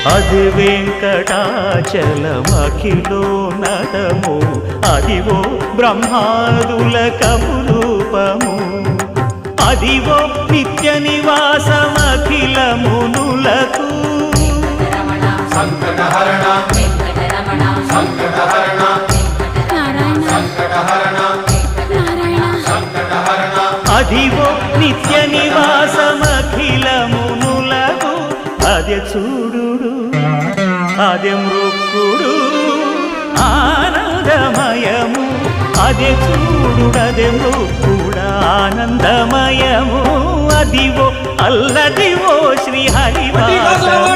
అది వెంకటాచలమఖిలోన్నతము అదివో బ్రహ్మాదుల కపురూపము అదివో నిత్య నివాసమఖిల మునులకు సంకటహరణ సంకటహరణ సంకటహరణ సంకటహరణ అదివో నిత్య నివాసమఖిల మునులకు అదే చూడు అదే మృక్కుడు ఆనందమయము అదే చూడుడదే మృక్కుడ ఆనందమయము అదివో అల్లదివో శ్రీ హరివాసము